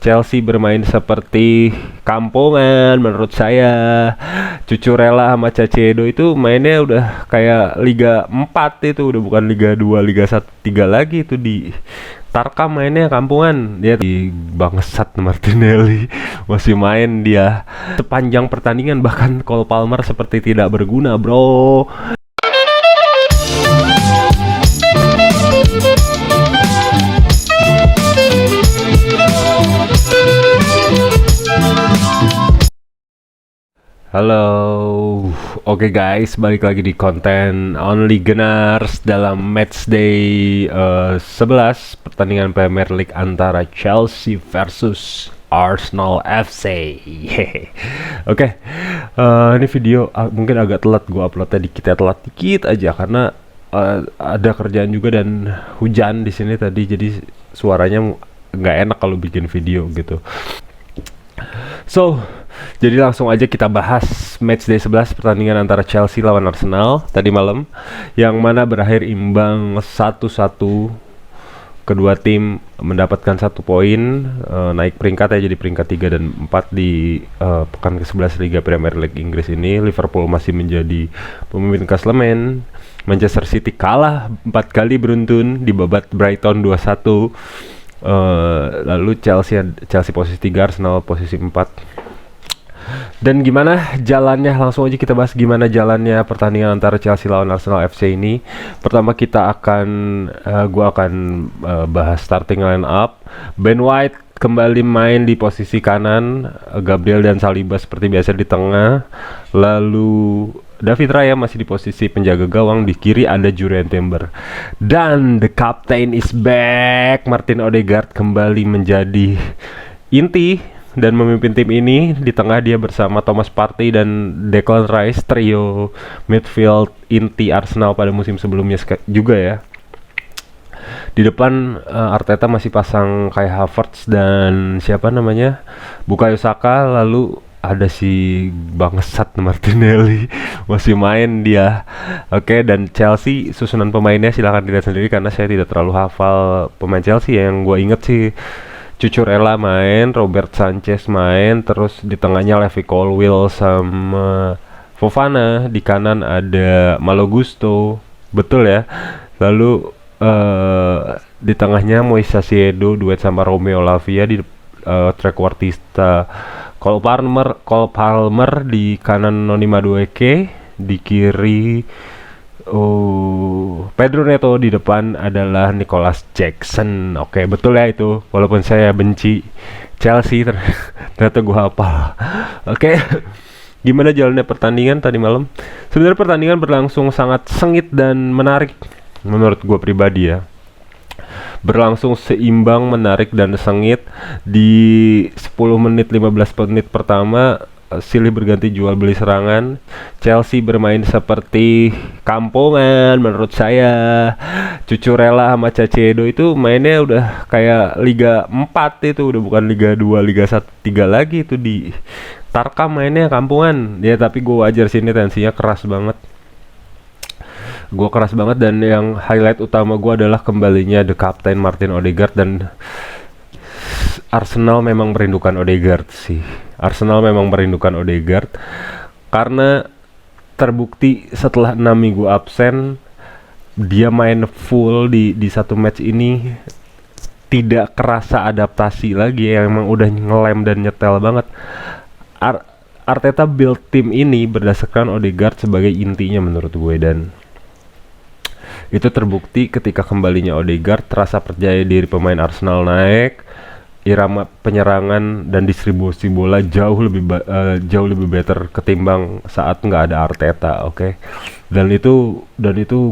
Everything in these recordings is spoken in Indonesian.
Chelsea bermain seperti kampungan menurut saya. Cucurella sama Caicedo itu mainnya udah kayak Liga 4, itu udah bukan Liga 2, Liga 1, 3 lagi itu di Tarkam mainnya kampungan. Dia di bangsat Martinelli masih main dia sepanjang pertandingan, bahkan Cole Palmer seperti tidak berguna, bro. Halo, oke guys, balik lagi di konten Only Gunners dalam matchday 11 pertandingan Premier League antara Chelsea versus Arsenal FC. Oke, ini video mungkin agak telat gue uploadnya, telat dikit aja karena ada kerjaan juga dan hujan di sini tadi, jadi suaranya nggak enak kalau bikin video gitu. Jadi langsung aja kita bahas matchday 11 pertandingan antara Chelsea lawan Arsenal tadi malam, yang mana berakhir imbang 1-1. Kedua tim mendapatkan 1 poin, naik peringkat ya, jadi peringkat 3 dan 4 di pekan ke-11 Liga Premier League Inggris ini. Liverpool masih menjadi pemimpin klasemen. Manchester City kalah 4 kali beruntun di babat Brighton 2-1. Lalu Chelsea posisi 3, Arsenal posisi 4. Dan gimana jalannya, langsung aja kita bahas gimana jalannya pertandingan antara Chelsea lawan Arsenal FC ini. Pertama kita gua akan bahas starting line up. Ben White kembali main di posisi kanan, Gabriel dan Saliba seperti biasa di tengah. Lalu David Raya masih di posisi penjaga gawang, di kiri ada Jurrien Timber. Dan the captain is back, Martin Odegaard kembali menjadi inti dan memimpin tim ini. Di tengah dia bersama Thomas Partey dan Declan Rice, trio midfield inti Arsenal pada musim sebelumnya juga ya. Di depan Arteta masih pasang Kai Havertz dan siapa namanya, Bukayo Saka. Lalu ada si bangsat Martinelli masih main dia. Oke, dan Chelsea susunan pemainnya silahkan dilihat sendiri karena saya tidak terlalu hafal pemain Chelsea. Yang gue inget sih Cucurella main, Robert Sanchez main, terus di tengahnya Levi Colwill sama Fofana, di kanan ada Malo Gusto, betul ya. Lalu di tengahnya Moises Caicedo duet sama Romeo Lavia, di trequartista Cole Palmer, di kanan Noni Madueke, di kiri Pedro Neto, di depan adalah Nicholas Jackson. Oke, betul ya itu. Walaupun saya benci Chelsea, ternyata gue hafal. Oke. Gimana jalannya pertandingan tadi malam? Sebenarnya pertandingan berlangsung sangat sengit dan menarik menurut gue pribadi ya. Berlangsung seimbang, menarik dan sengit. Di 10 menit 15 menit pertama silih berganti jual beli serangan. Chelsea bermain seperti kampungan menurut saya. Cucurella sama Caicedo itu mainnya udah kayak Liga 4, itu udah bukan Liga 2, Liga 1, 3 lagi itu di Tarkam mainnya kampungan. Ya tapi gue wajar sini tensinya keras banget. Dan yang highlight utama gue adalah kembalinya the captain Martin Odegaard. Dan Arsenal memang merindukan Odegaard sih. Karena terbukti setelah 6 minggu absen, dia main full di satu match ini. Tidak kerasa adaptasi lagi, yang emang udah ngelem dan nyetel banget. Arteta build tim ini berdasarkan Odegaard sebagai intinya menurut gue, dan itu terbukti ketika kembalinya Odegaard. Rasa percaya diri pemain Arsenal naik, irama penyerangan dan distribusi bola jauh lebih better ketimbang saat nggak ada Arteta. Oke. Dan itu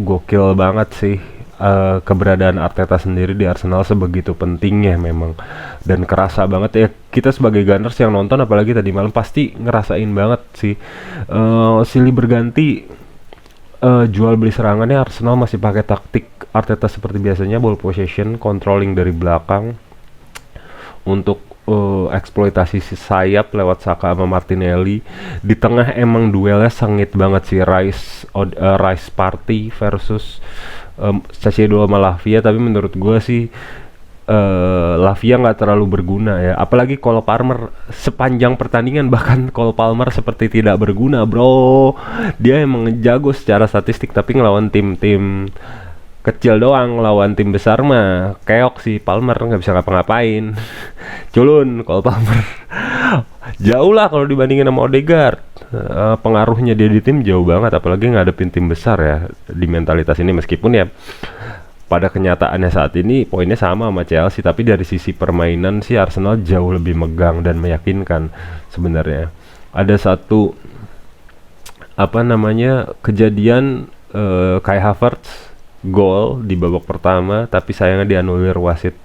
gokil banget sih, keberadaan Arteta sendiri di Arsenal sebegitu pentingnya memang, dan kerasa banget ya. Kita sebagai Gunners yang nonton apalagi tadi malam pasti ngerasain banget sih. Silih berganti jual beli serangannya, Arsenal masih pakai taktik Arteta seperti biasanya, ball possession, controlling dari belakang untuk eksploitasi si sayap lewat Saka sama Martinelli. Di tengah emang duelnya sengit banget sih, Rice Partey versus Caicedo sama Lavia. Tapi menurut gue sih Lavia nggak terlalu berguna ya, apalagi Cole Palmer sepanjang pertandingan, bahkan Cole Palmer seperti tidak berguna bro. Dia emang jago secara statistik, tapi ngelawan tim-tim kecil doang, lawan tim besar mah keok sih, Palmer nggak bisa ngapa-ngapain. Culun Cole Palmer. Jauh lah kalau dibandingin sama Odegaard. Pengaruhnya dia di tim jauh banget, apalagi ngadepin tim besar ya di mentalitas ini. Meskipun ya pada kenyataannya saat ini poinnya sama Chelsea, tapi dari sisi permainan sih Arsenal jauh lebih megang dan meyakinkan sebenarnya. Ada satu kejadian Kai Havertz gol di babak pertama, tapi sayangnya dianulir wasit,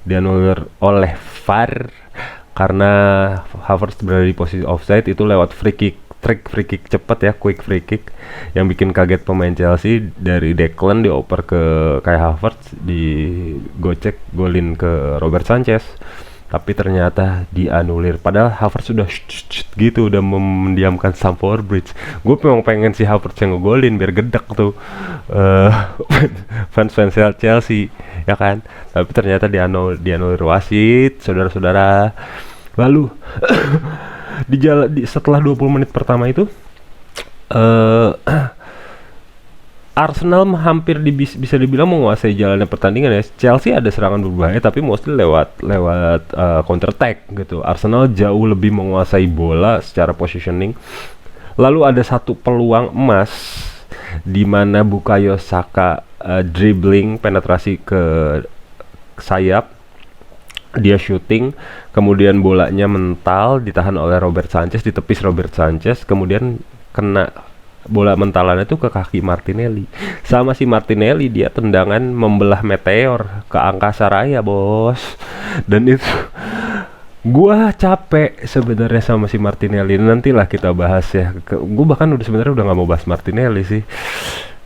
dianulir oleh VAR karena Havertz berada di posisi offside. Itu lewat trik free kick cepat ya, quick free kick, yang bikin kaget pemain Chelsea. Dari Declan dioper ke Kai Havertz, digocek golin ke Robert Sanchez, tapi ternyata dianulir. Padahal Havertz sudah gitu, udah mendiamkan Stamford Bridge. Gue memang pengen si Havertz yang ngegolin biar gedek tuh fans Chelsea ya kan, tapi ternyata dianulir wasit, saudara-saudara. Lalu setelah 20 menit pertama itu Arsenal hampir bisa dibilang menguasai jalannya pertandingan ya. Chelsea ada serangan berbahaya, tapi mostly lewat counter attack gitu. Arsenal jauh lebih menguasai bola secara positioning. Lalu ada satu peluang emas di mana Bukayo Saka dribbling penetrasi ke sayap, dia shooting, kemudian bolanya mental, ditahan oleh Robert Sanchez, ditepis Robert Sanchez, kemudian kena bola mentalannya itu ke kaki Martinelli. Sama si Martinelli, dia tendangan membelah meteor ke angkasa raya bos. Dan itu gua capek sebenarnya sama si Martinelli. Nantilah kita bahas ya. Gua bahkan sebenarnya udah nggak mau bahas Martinelli sih.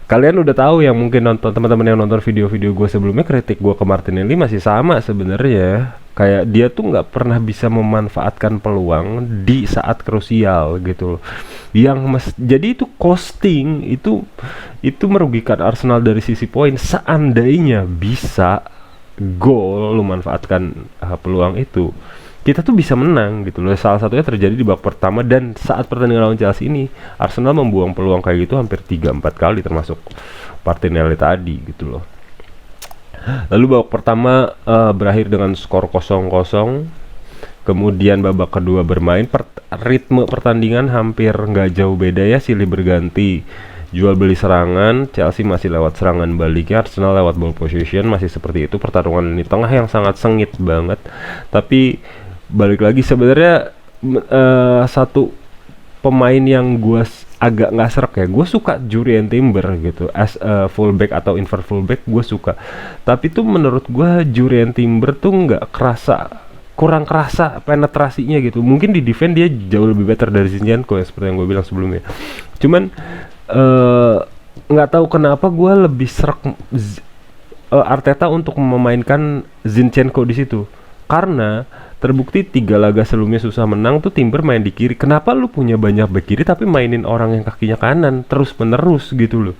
Kalian udah tahu yang mungkin nonton, teman-teman yang nonton video-video gue sebelumnya, kritik gue ke Martinelli masih sama sebenarnya. Kayak dia tuh nggak pernah bisa memanfaatkan peluang di saat krusial gitu loh. Jadi itu costing, itu merugikan Arsenal dari sisi poin. Seandainya bisa gol lu manfaatkan peluang itu, kita tuh bisa menang gitu loh. Salah satunya terjadi di babak pertama, dan saat pertandingan lawan Chelsea ini Arsenal membuang peluang kayak gitu hampir 3-4 kali, termasuk Martinelli tadi gitu loh. Lalu babak pertama berakhir dengan skor 0-0. Kemudian babak kedua bermain, ritme pertandingan hampir nggak jauh beda ya, silih berganti jual beli serangan. Chelsea masih lewat serangan baliknya, Arsenal lewat ball possession, masih seperti itu. Pertarungan lini tengah yang sangat sengit banget. Tapi balik lagi sebenarnya satu pemain yang gue agak nggak serak ya, gue suka Jurrien Timber gitu as fullback atau invert fullback, gue suka. Tapi tuh menurut gue Jurrien Timber tuh kurang kerasa penetrasinya gitu. Mungkin di defense dia jauh lebih better dari Zinchenko ya, seperti yang gue bilang sebelumnya. Cuman nggak tahu kenapa gue lebih serak Arteta untuk memainkan Zinchenko di situ, karena terbukti 3 laga sebelumnya susah menang tuh Timber main di kiri. Kenapa lu punya banyak back kiri tapi mainin orang yang kakinya kanan terus menerus gitu loh?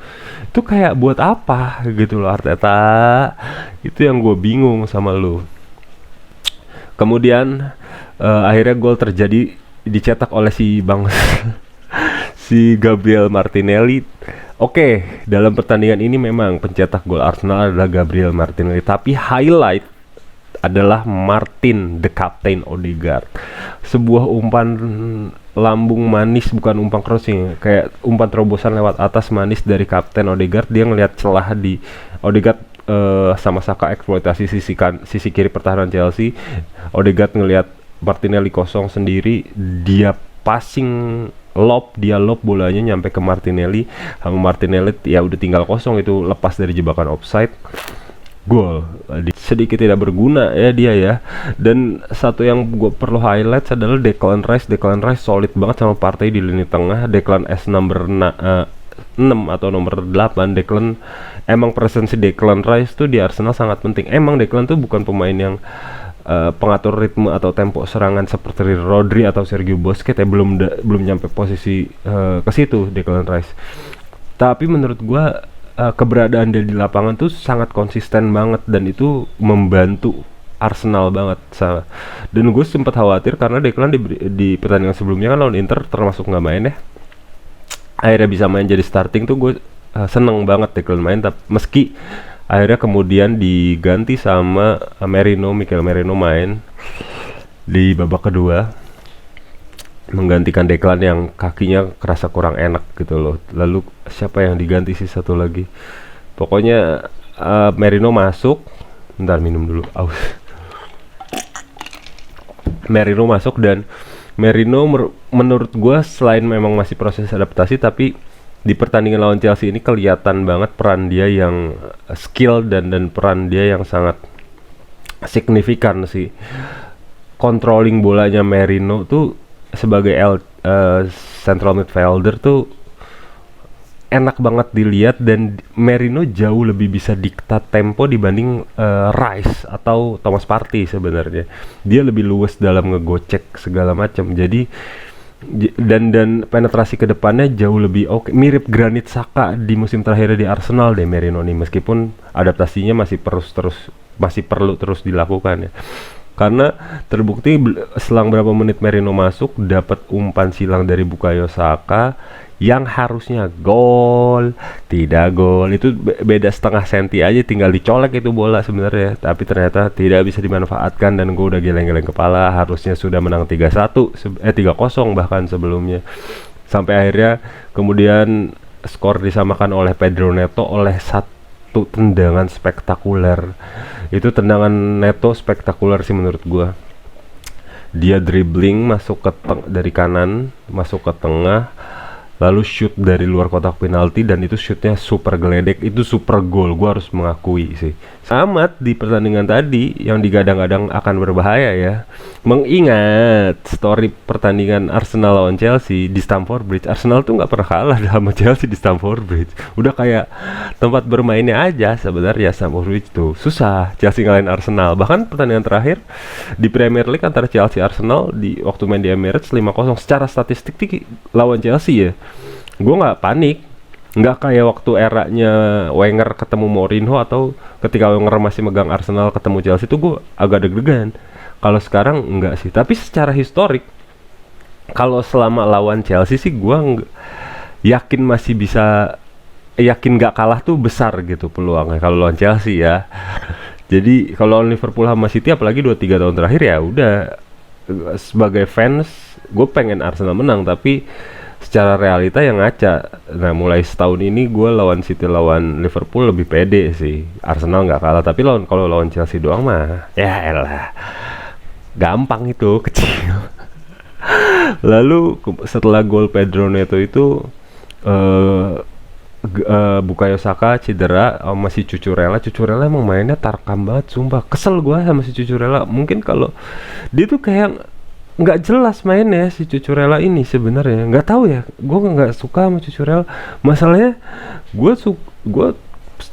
Itu kayak buat apa gitu loh Arteta? Itu yang gue bingung sama lu. Kemudian akhirnya gol terjadi, dicetak oleh si Gabriel Martinelli. Oke, dalam pertandingan ini memang pencetak gol Arsenal adalah Gabriel Martinelli, tapi highlight adalah Martin the Captain Odegaard. Sebuah umpan lambung manis, bukan umpan crossing, kayak umpan terobosan lewat atas manis dari Kapten Odegaard. Dia ngelihat celah di Odegaard sama Saka eksploitasi sisi kiri pertahanan Chelsea. Odegaard ngelihat Martinelli kosong sendiri, dia passing lob bolanya nyampe ke Martinelli. Sama Martinelli ya udah tinggal kosong, itu lepas dari jebakan offside, gol. Sedikit tidak berguna ya dia ya. Dan satu yang gue perlu highlight adalah Declan Rice solid banget sama Partey di lini tengah. Declan as number 6 atau nomor 8. Declan, emang presensi Declan Rice tuh di Arsenal sangat penting. Emang Declan tuh bukan pemain yang pengatur ritme atau tempo serangan seperti Rodri atau Sergio Busquets ya, belum nyampe posisi ke situ Declan Rice. Tapi menurut gue keberadaan dia di lapangan tuh sangat konsisten banget dan itu membantu Arsenal banget. Dan gue sempat khawatir karena Declan di pertandingan sebelumnya kan lawan Inter termasuk nggak main ya. Akhirnya bisa main jadi starting tuh gue seneng banget Declan main, tapi meski akhirnya kemudian diganti sama Mikel Merino main di babak kedua menggantikan Declan yang kakinya kerasa kurang enak gitu loh. Lalu siapa yang diganti sih satu lagi? Pokoknya Merino masuk. Bentar minum dulu. Aus. Merino masuk dan Merino menurut gue selain memang masih proses adaptasi, tapi di pertandingan lawan Chelsea ini kelihatan banget peran dia yang skill dan peran dia yang sangat signifikan sih. Controlling bolanya Merino tuh sebagai central midfielder tuh enak banget dilihat, dan Merino jauh lebih bisa diktat tempo dibanding Rice atau Thomas Partey sebenarnya. Dia lebih luas dalam ngegocek segala macam. Jadi dan penetrasi ke depannya jauh lebih oke. Mirip Granit Xhaka di musim terakhir di Arsenal deh Merino nih, meskipun adaptasinya masih perlu terus dilakukan ya. Karena terbukti selang berapa menit Merino masuk dapat umpan silang dari Bukayo Saka yang harusnya gol, tidak gol. Itu beda setengah senti aja, tinggal dicolek itu bola sebenarnya, tapi ternyata tidak bisa dimanfaatkan dan gue udah geleng-geleng kepala. Harusnya sudah menang 3-1 3-0 bahkan sebelumnya. Sampai akhirnya kemudian skor disamakan oleh Pedro Neto oleh satu tendangan spektakuler. Itu tendangan Neto spektakuler sih menurut gue. Dia dribbling masuk dari kanan masuk ke tengah, lalu shoot dari luar kotak penalti, dan itu shootnya super geledek, itu super gol, gue harus mengakui sih. Amat di pertandingan tadi yang digadang-gadang akan berbahaya ya, mengingat story pertandingan Arsenal lawan Chelsea di Stamford Bridge. Arsenal tuh nggak pernah kalah sama Chelsea di Stamford Bridge, udah kayak tempat bermainnya aja sebenarnya. Stamford Bridge tuh susah Chelsea ngalahin Arsenal. Bahkan pertandingan terakhir di Premier League antara Chelsea Arsenal di waktu main di Emirates 5-0, secara statistik lawan Chelsea ya, gue nggak panik, nggak kayak waktu eranya Wenger ketemu Mourinho atau ketika Wenger masih megang Arsenal ketemu Chelsea tuh gue agak deg-degan. Kalau sekarang enggak sih, tapi secara historik kalau selama lawan Chelsea sih gue yakin masih bisa, yakin nggak kalah tuh besar gitu peluangnya kalau lawan Chelsea ya. Jadi kalau Liverpool sama City apalagi 2-3 tahun terakhir ya udah, sebagai fans gue pengen Arsenal menang, tapi secara realita yang ngaca. Nah mulai setahun ini gue lawan City lawan Liverpool lebih pede sih. Arsenal nggak kalah, tapi kalau lawan Chelsea doang mah ya elah, gampang itu, kecil. Lalu setelah gol Pedro Neto itu Bukayo Saka cedera, masih Cucurella emang mainnya tarkam banget sumpah. Kesel gue sama si Cucurella. Mungkin kalau dia tuh kayak nggak jelas mainnya si Cucurella ini sebenarnya, nggak tahu ya, gue nggak suka sama Cucurella. Masalahnya gue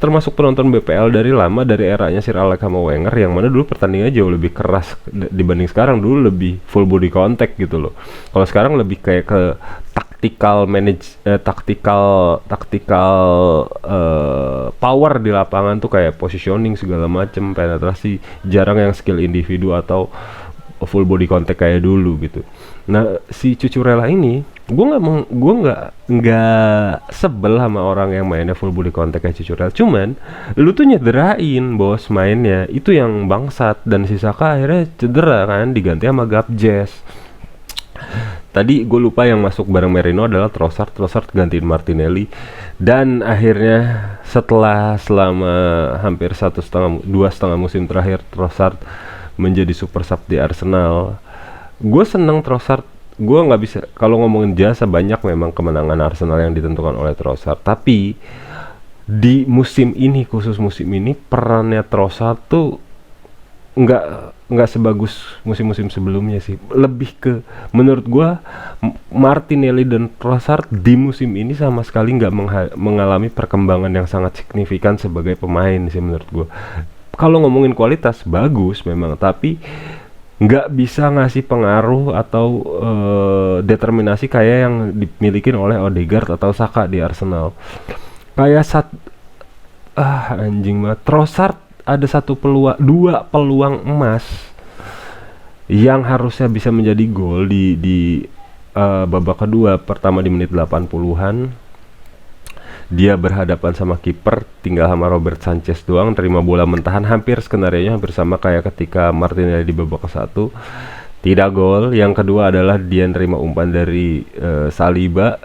termasuk penonton BPL dari lama, dari eranya Sir Alex sama Wenger, yang mana dulu pertandingannya jauh lebih keras dibanding sekarang. Dulu lebih full body contact gitu loh. Kalau sekarang lebih kayak ke taktikal power di lapangan tuh, kayak positioning segala macem, penetrasi, jarang yang skill individu atau full body contact kayak dulu gitu. Nah si Cucurella ini gue nggak sebel sama orang yang mainnya full body contact kayak Cucurella, cuman lu tuh nyederain bos mainnya, itu yang bangsat. Dan si Saka akhirnya cedera kan, diganti sama Gabjes. Tadi gue lupa yang masuk bareng Merino adalah Trossard gantiin Martinelli. Dan akhirnya selama hampir 2,5 musim terakhir Trossard menjadi super sub di Arsenal. Gue seneng Trossard. Gue nggak bisa, kalau ngomongin jasa, banyak memang kemenangan Arsenal yang ditentukan oleh Trossard, tapi di musim ini, khusus musim ini, perannya Trossard tuh nggak sebagus musim-musim sebelumnya sih. Lebih ke, menurut gue, Martinelli dan Trossard di musim ini sama sekali nggak mengalami perkembangan yang sangat signifikan sebagai pemain sih menurut gue. Kalau ngomongin kualitas bagus memang, tapi nggak bisa ngasih pengaruh atau determinasi kayak yang dimiliki oleh Odegaard atau Saka di Arsenal. Kayak Anjing banget. Trossard ada dua peluang emas yang harusnya bisa menjadi gol di babak kedua. Pertama di menit 80-an. Dia berhadapan sama kiper, tinggal sama Robert Sanchez doang, terima bola mentahan, hampir skenarionya hampir sama kayak ketika Martinelli di babak ke-1. Tidak gol. Yang kedua adalah dia nerima umpan dari Saliba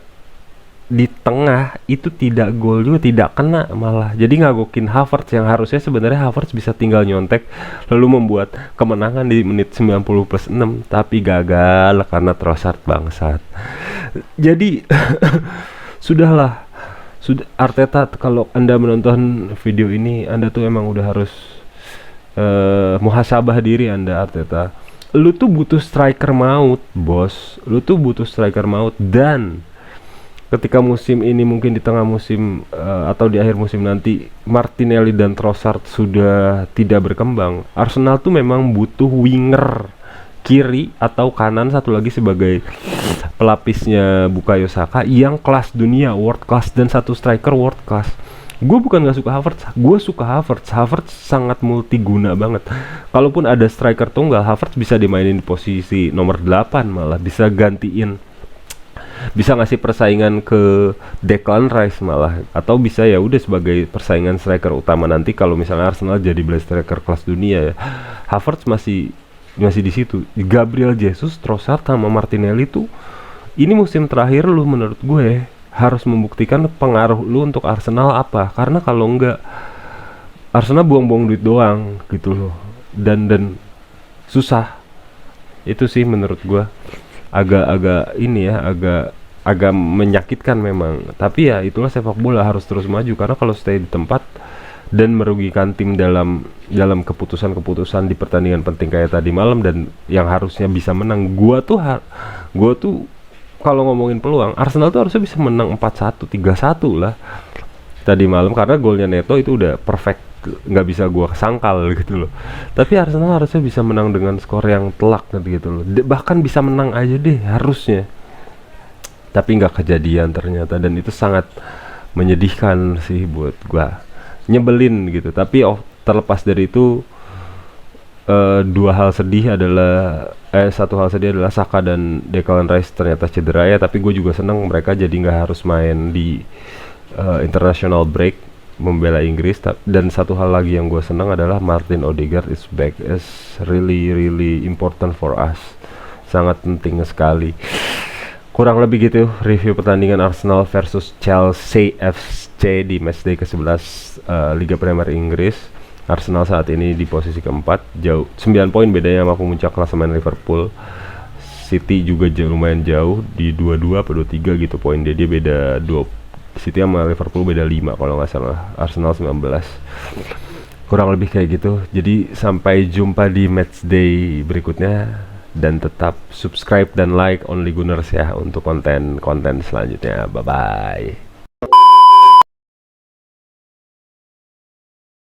di tengah, itu tidak gol juga, tidak kena malah. Jadi ngagokin Havertz, yang harusnya sebenarnya Havertz bisa tinggal nyontek lalu membuat kemenangan di menit 90+6, tapi gagal karena Trossard bangsat. Jadi sudah Arteta, kalau Anda menonton video ini, Anda tuh emang udah harus muhasabah diri Anda, Arteta. Lu tuh butuh striker maut, bos. Lu tuh butuh striker maut. Dan ketika musim ini, mungkin di tengah musim atau di akhir musim nanti, Martinelli dan Trossard sudah tidak berkembang, Arsenal tuh memang butuh winger kiri atau kanan satu lagi sebagai pelapisnya Bukayo Saka yang kelas dunia, world class, dan satu striker world class. Gue bukan gak suka Havertz, gue suka Havertz. Havertz sangat multiguna banget. Kalaupun ada striker tunggal, Havertz bisa dimainin di posisi nomor 8, malah bisa gantiin, bisa ngasih persaingan ke Declan Rice malah, atau bisa ya udah sebagai persaingan striker utama nanti kalau misalnya Arsenal jadi beli striker kelas dunia ya. Havertz masih di situ. Gabriel Jesus, Trossard sama Martinelli tuh, ini musim terakhir lu menurut gue harus membuktikan pengaruh lu untuk Arsenal apa. Karena kalau enggak, Arsenal buang-buang duit doang gitu loh. Dan susah. Itu sih menurut gue agak ini ya, agak menyakitkan memang. Tapi ya itulah sepak bola, harus terus maju. Karena kalau stay di tempat dan merugikan tim dalam keputusan-keputusan di pertandingan penting kayak tadi malam, dan yang harusnya bisa menang, gua tuh kalau ngomongin peluang, Arsenal tuh harusnya bisa menang 4-1, 3-1 lah tadi malam, karena golnya Neto itu udah perfect, nggak bisa gua sangkal gitu loh. Tapi Arsenal harusnya bisa menang dengan skor yang telak gitu loh, bahkan bisa menang aja deh harusnya, tapi nggak kejadian ternyata, dan itu sangat menyedihkan sih buat gua, nyebelin gitu. Tapi terlepas dari itu, satu hal sedih adalah Saka dan Declan Rice ternyata cedera ya. Tapi gue juga senang mereka jadi nggak harus main di international break membela Inggris. Dan satu hal lagi yang gue senang adalah Martin Odegaard is back. Is really important for us, sangat penting sekali. Kurang lebih gitu review pertandingan Arsenal versus Chelsea FC di matchday ke-11 Liga Premier Inggris. Arsenal saat ini di posisi keempat, jauh 9 poin bedanya sama pemuncak klasemen Liverpool. City juga lumayan jauh di 22 atau 23 gitu poin dia beda 2. City sama Liverpool beda 5 kalau nggak salah. Arsenal 19. Kurang lebih kayak gitu. Jadi sampai jumpa di matchday berikutnya, dan tetap subscribe dan like Only Gunners ya untuk konten selanjutnya. Bye bye.